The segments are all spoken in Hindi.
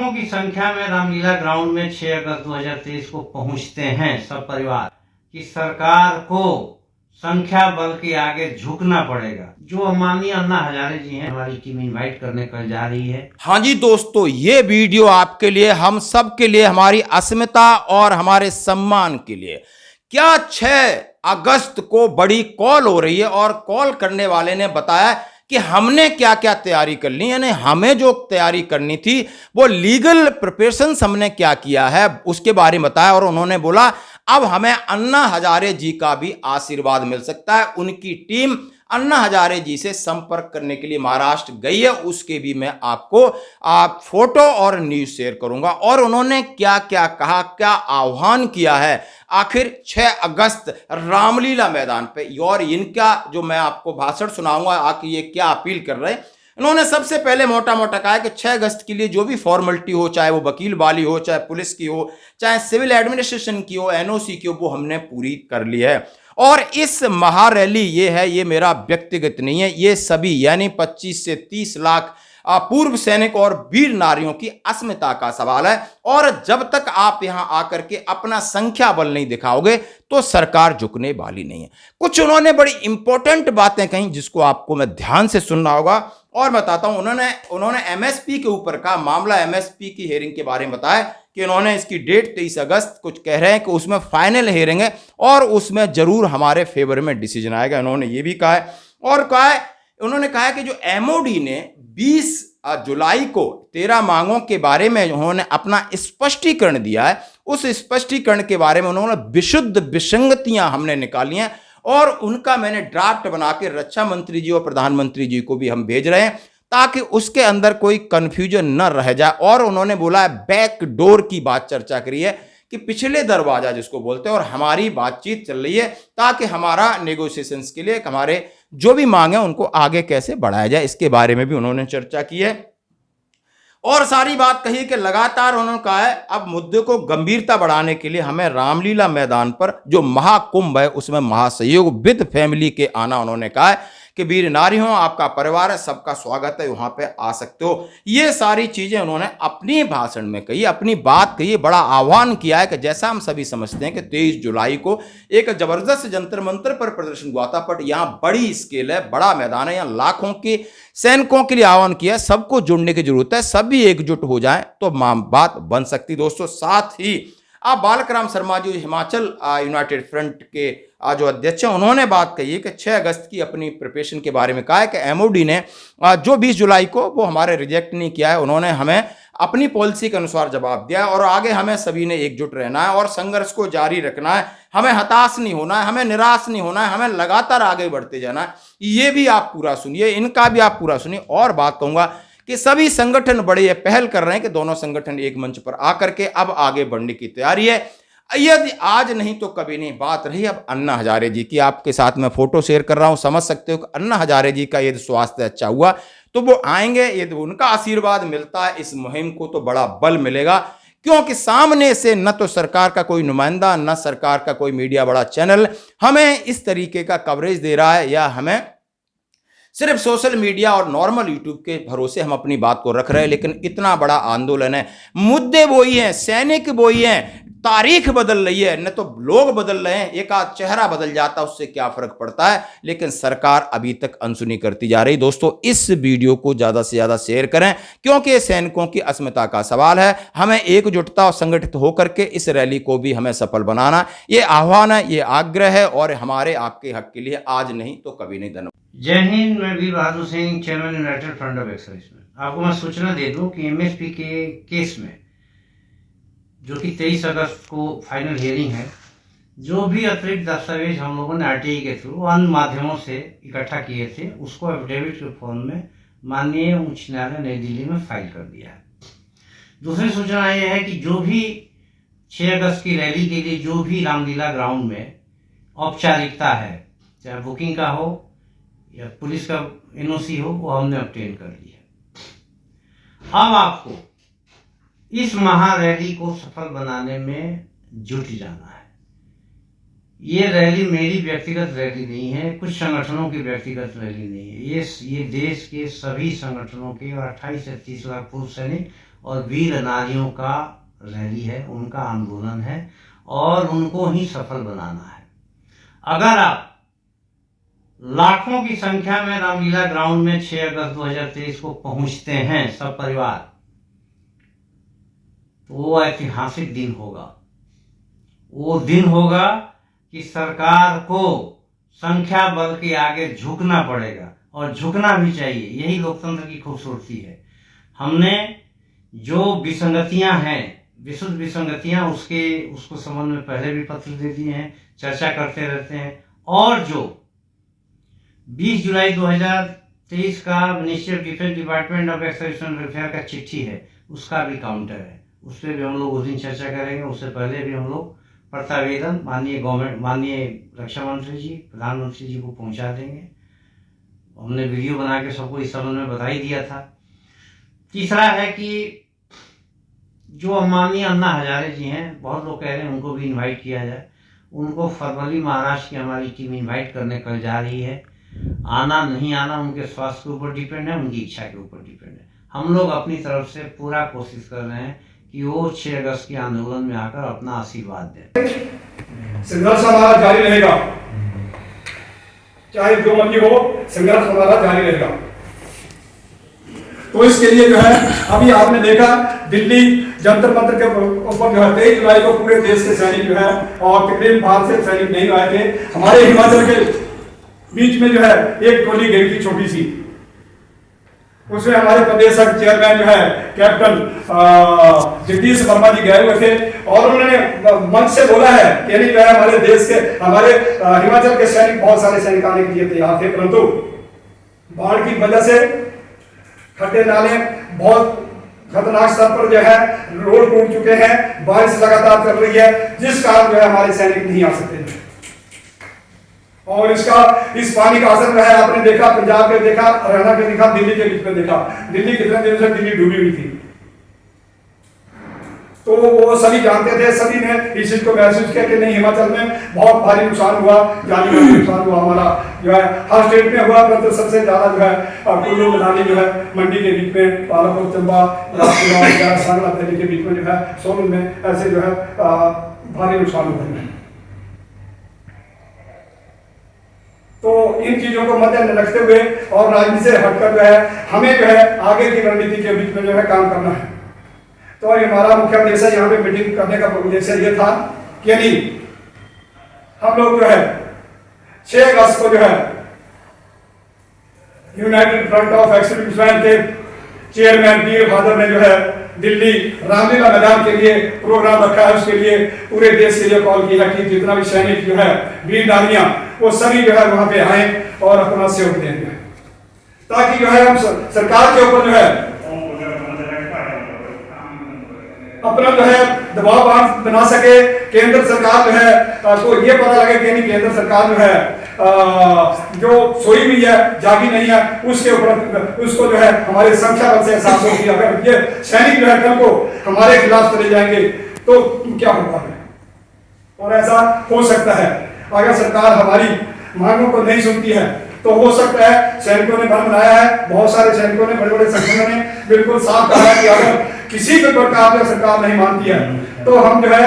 लाखों की संख्या में रामलीला ग्राउंड में 6 अगस्त 2023 को पहुंचते हैं सब परिवार कि सरकार को संख्या बल के आगे झुकना पड़ेगा। जो माननीय अन्ना हजारे जी हैं, हमारी टीम इनवाइट करने कर जा रही है। हाँ जी दोस्तों, ये वीडियो आपके लिए, हम सब के लिए, हमारी अस्मिता और हमारे सम्मान के लिए। क्या 6 अगस्त को बड़ी कॉल हो रही है और कॉल करने वाले ने बताया कि हमने क्या क्या तैयारी कर ली, यानी हमें जो तैयारी करनी थी वो लीगल प्रिपरेशंस हमने क्या किया है उसके बारे में बताया। और उन्होंने बोला अब हमें अन्ना हजारे जी का भी आशीर्वाद मिल सकता है। उनकी टीम अन्ना हजारे जी से संपर्क करने के लिए महाराष्ट्र गई है, उसके भी मैं आपको फोटो और न्यूज शेयर करूंगा। और उन्होंने क्या क्या कहा, क्या आह्वान किया है आखिर 6 अगस्त रामलीला मैदान पे, और इनका जो मैं आपको भाषण सुनाऊंगा आखिर ये क्या अपील कर रहे हैं। इन्होंने सबसे पहले मोटा मोटा कहा कि 6 अगस्त के लिए जो भी फॉर्मेलिटी हो, चाहे वो वकील वाली हो, चाहे पुलिस की हो, चाहे सिविल एडमिनिस्ट्रेशन की हो, एनओसी की हो, वो हमने पूरी कर ली है। और इस महारैली ये है, ये मेरा व्यक्तिगत नहीं है, ये सभी यानी 25 से 30 लाख पूर्व सैनिक और वीर नारियों की अस्मिता का सवाल है। और जब तक आप यहां आकर के अपना संख्या बल नहीं दिखाओगे तो सरकार झुकने वाली नहीं है। कुछ उन्होंने बड़ी इंपॉर्टेंट बातें कही जिसको आपको मैं ध्यान से सुनना होगा और बताता हूं। उन्होंने एमएसपी के ऊपर का मामला, एमएसपी की हियरिंग के बारे में बताया कि उन्होंने इसकी डेट 23 अगस्त कुछ कह रहे हैं कि उसमें फाइनल हियरिंग है और उसमें जरूर हमारे फेवर में डिसीजन आएगा, इन्होंने ये भी कहा है। और उन्होंने कहा है कि जो एमओडी ने 20 जुलाई को 13 मांगों के बारे में उन्होंने अपना स्पष्टीकरण दिया है, उस स्पष्टीकरण के बारे में उन्होंने विशुद्ध विसंगतियां हमने निकाली हैं और उनका मैंने ड्राफ्ट बना के रक्षा मंत्री जी और प्रधानमंत्री जी को भी हम भेज रहे हैं ताकि उसके अंदर कोई कंफ्यूजन न रह जाए। और उन्होंने बोला है बैक डोर की बात चर्चा करी है कि पिछले दरवाजा जिसको बोलते हैं, और हमारी बातचीत चल रही है ताकि हमारा नेगोशिएशंस के लिए हमारे जो भी मांग है उनको आगे कैसे बढ़ाया जाए, इसके बारे में भी उन्होंने चर्चा की है। और सारी बात कही कि लगातार उन्होंने कहा है अब मुद्दे को गंभीरता बढ़ाने के लिए हमें रामलीला मैदान पर जो महाकुंभ है उसमें महासहयोग विद फैमिली के आना। उन्होंने कहा है कि वीर नारी हो, आपका परिवार है, सबका स्वागत है, वहां पे आ सकते हो। ये सारी चीजें उन्होंने अपनी भाषण में कही, अपनी बात कही, बड़ा आह्वान किया है कि जैसा हम सभी समझते हैं कि 23 जुलाई को एक जबरदस्त जंतर मंतर पर प्रदर्शन हुआ था, बट यहाँ बड़ी स्केल है, बड़ा मैदान है, यहाँ लाखों के सैनिकों के लिए आह्वान किया, सबको जुड़ने की जरूरत है, सभी एकजुट हो जाएं तो बात बन सकती। दोस्तों साथ ही आप बालक राम शर्मा जी हिमाचल यूनाइटेड फ्रंट के जो अध्यक्ष हैं, उन्होंने बात कही है कि 6 अगस्त की अपनी प्रिपरेशन के बारे में कहा है कि एमओडी ने जो 20 जुलाई को वो हमारे रिजेक्ट नहीं किया है, उन्होंने हमें अपनी पॉलिसी के अनुसार जवाब दिया है और आगे हमें सभी ने एकजुट रहना है और संघर्ष को जारी रखना है। हमें हताश नहीं होना है, हमें निराश नहीं होना है, हमें लगातार आगे बढ़ते जाना है। ये भी आप पूरा सुनिए, इनका भी आप पूरा सुनिए। और बात कहूंगा कि सभी संगठन बड़े पहल कर रहे हैं कि दोनों संगठन एक मंच पर आकर के अब आगे बढ़ने की तैयारी है। यदि आज नहीं तो कभी नहीं, बात रही अब अन्ना हजारे जी की। आपके साथ मैं फोटो शेयर कर रहा हूं, समझ सकते हो कि अन्ना हजारे जी का यदि स्वास्थ्य अच्छा हुआ तो वो आएंगे, यदि उनका आशीर्वाद मिलता है इस मुहिम को तो बड़ा बल मिलेगा। क्योंकि सामने से न तो सरकार का कोई नुमाइंदा, न सरकार का कोई मीडिया बड़ा चैनल हमें इस तरीके का कवरेज दे रहा है, या हमें सिर्फ सोशल मीडिया और नॉर्मल यूट्यूब के भरोसे हम अपनी बात को रख रहे हैं। लेकिन इतना बड़ा आंदोलन है, मुद्दे वही हैं, सैनिक वही हैं, तारीख बदल रही है, न तो लोग बदल रहे हैं, एक आध चेहरा बदल जाता उससे क्या फर्क पड़ता है, लेकिन सरकार अभी तक अनसुनी करती जा रही। दोस्तों इस वीडियो को ज्यादा से ज्यादा शेयर करें क्योंकि ये सैनिकों की अस्मिता का सवाल है। हमें एकजुटता और संगठित होकर के इस रैली को भी हमें सफल बनाना, ये आह्वान है, ये आग्रह है और हमारे आपके हक के लिए आज नहीं तो कभी नहीं। धन्यवाद। जय हिंद। मैं Veer Bahadur Singh, chairman United Front of ex-servicemen. आपको मैं सूचना दे दूं कि एमएसपी के केस में जो कि 23 अगस्त को फाइनल हियरिंग है, जो भी अतिरिक्त दस्तावेज हम लोगों ने आरटीआई के थ्रू अन्य माध्यमों से इकट्ठा किए थे उसको एफिडेविट के फॉर्म में माननीय उच्च न्यायालय नई दिल्ली में फाइल कर दिया है। दूसरी सूचना यह है कि जो भी 6 अगस्त की रैली के लिए जो भी रामलीला ग्राउंड में औपचारिकता है, चाहे बुकिंग का हो या पुलिस का एनओसी हो, वो हमने ऑब्टेन कर ली है। अब आपको इस महारैली को सफल बनाने में जुट जाना है। ये रैली मेरी व्यक्तिगत रैली नहीं है, कुछ संगठनों की व्यक्तिगत रैली नहीं है, ये देश के सभी संगठनों के और 28 से 30 लाख पूर्व सैनिक और वीर नारियों का रैली है, उनका आंदोलन है और उनको ही सफल बनाना है। अगर आप लाखों की संख्या में रामलीला ग्राउंड में 6 अगस्त 2023 को पहुंचते हैं सब परिवार, तो वो ऐतिहासिक दिन होगा। वो दिन होगा कि सरकार को संख्या बल के आगे झुकना पड़ेगा और झुकना भी चाहिए। यही लोकतंत्र की खूबसूरती है। हमने जो विसंगतियां हैं, विशुद्ध विसंगतियां, उसको संबंध में पहले भी पत्र दे दिए हैं, चर्चा करते रहते हैं। और जो 20 जुलाई 2023 का ministry of defence department of x welfare का चिट्ठी है, उसका भी काउंटर है, उस पर भी हम लोग उस दिन चर्चा करेंगे। उससे पहले भी हम लोग प्रत्यावेदन माननीय रक्षा मंत्री जी, प्रधानमंत्री जी को पहुंचा देंगे। हमने वीडियो बना के सबको इस संबंध में बता ही दिया था। तीसरा है कि जो माननीय अन्ना हजारे जी हैं, बहुत लोग कह रहे हैं उनको भी इनवाइट किया जाए। उनको फरवरी महाराष्ट्र की हमारी टीम इनवाइट करने कल जा रही है। आना नहीं आना उनके स्वास्थ्य के ऊपर डिपेंड है, उनकी इच्छा के ऊपर डिपेंड है। हम लोग अपनी तरफ से पूरा कोशिश कर रहे हैं कि वो 6 अगस्त के आंदोलन में आकर अपना आशीर्वाद दें। संघर्ष हमारा जारी रहेगा, चाहे जो मर्जी हो, संघर्ष हमारा जारी रहेगा। तो इसके लिए जो है, अभी आपने देखा दिल्ली जंतर मंतर के ऊपर जो है 23 जुलाई को पूरे देश के सैनिक जो है, और तकरीबन बाहर से सैनिक नहीं आए थे, हमारे हिमाचल के बीच में जो है एक टोली गई थी छोटी सी। उसमें हमारे प्रदेश चेयरमैन जो है कैप्टन जगदीश वर्मा जी गए हुए थे और उन्होंने मंच से बोला है कि नहीं जो है हमारे देश के, हमारे हिमाचल के सैनिक, बहुत सारे सैनिक आने के लिए तैयार थे, परंतु बाढ़ की वजह से खड्डे नाले बहुत खतरनाक स्तर पर जो है रोड टूट चुके हैं, बारिश लगातार चल रही है, जिस कारण जो है हमारे सैनिक नहीं आ सकते। और इस पानी का असर है, आपने देखा पंजाब में देखा, हरियाणा के देखा, दिल्ली के बीच में देखा। दिल्ली कितने दिनों से दिल्ली डूबी हुई थी, तो वो सभी जानते थे, सभी ने इस चीज को महसूस किया कि नहीं हिमाचल में बहुत भारी नुकसान हुआ, जानी माली नुकसान हुआ हमारा जो है हर स्टेट में हुआ, परंतु सबसे ज्यादा जो है कुल्लू मनाली जो है मंडी के बीच में, पालमपुर चंबा सांगला दिल्ली के बीच में जो है सोलन में ऐसे जो है भारी नुकसान हुए हैं। तो इन चीजों को मद्देनजर रखते हुए और राजनीति से हटकर जो है हमें जो है आगे की रणनीति के बीच में जो है काम करना है। तो हमारा मुख्य उद्देश्य यहाँ पे मीटिंग करने का उद्देश्य ये था कि नहीं हम लोग जो है 6 अगस्त को जो है यूनाइटेड फ्रंट ऑफ एक्स-सर्विसमैन के चेयरमैन वीर बहादुर ने जो है दिल्ली रामलीला मैदान के लिए प्रोग्राम रखा है। उसके लिए पूरे देश के लिए कॉल किया कि जितना भी सैनिक जो है, वीर नारियां, वो सभी जो है वहां पे आए और अपना सहयोग देंगे, ताकि जो है हम सरकार के ऊपर जो है अपना जो है दबाव बना सके। केंद्र सरकार जो है तो ये पता लगे कि नहीं केंद्र सरकार जो है जो सोई हुई है, जागी नहीं है, उसके ऊपर उसको जो है हमारे संख्या बल से एहसास हो कि अगर ये सैनिक जो है कल को हमारे खिलाफ चले जाएंगे तो क्या होगा। और ऐसा हो सकता है अगर सरकार हमारी मांगों को नहीं सुनती है तो हो सकता है, सैनिकों ने मन बनाया है, बहुत सारे सैनिकों ने, बड़े बड़े संगठनों ने बिल्कुल साफ कहा है कि अगर किसी भी प्रकार से सरकार नहीं मानती है तो हम जो है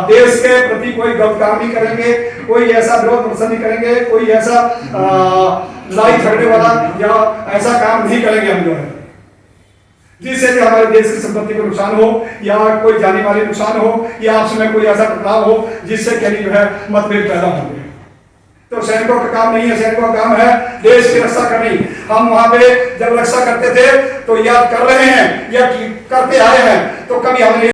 देश के प्रति कोई गलत काम नहीं करेंगे, कोई ऐसा विरोध प्रदर्शन नहीं करेंगे, कोई ऐसा लड़ाई झगड़े वाला या ऐसा काम नहीं करेंगे हम जो है जिससे कि हमारे देश की संपत्ति को नुकसान हो या कोई जानी माली नुकसान हो या आपस में कोई ऐसा टकराव हो जिससे कहीं जो है मतभेद पैदा हो। तो सैनिकों का काम नहीं है, सैनिकों का काम है देश की रक्षा करनी। हम वहां पे जब रक्षा करते थे तो याद कर रहे हैं या करते आए हैं, तो कभी हमने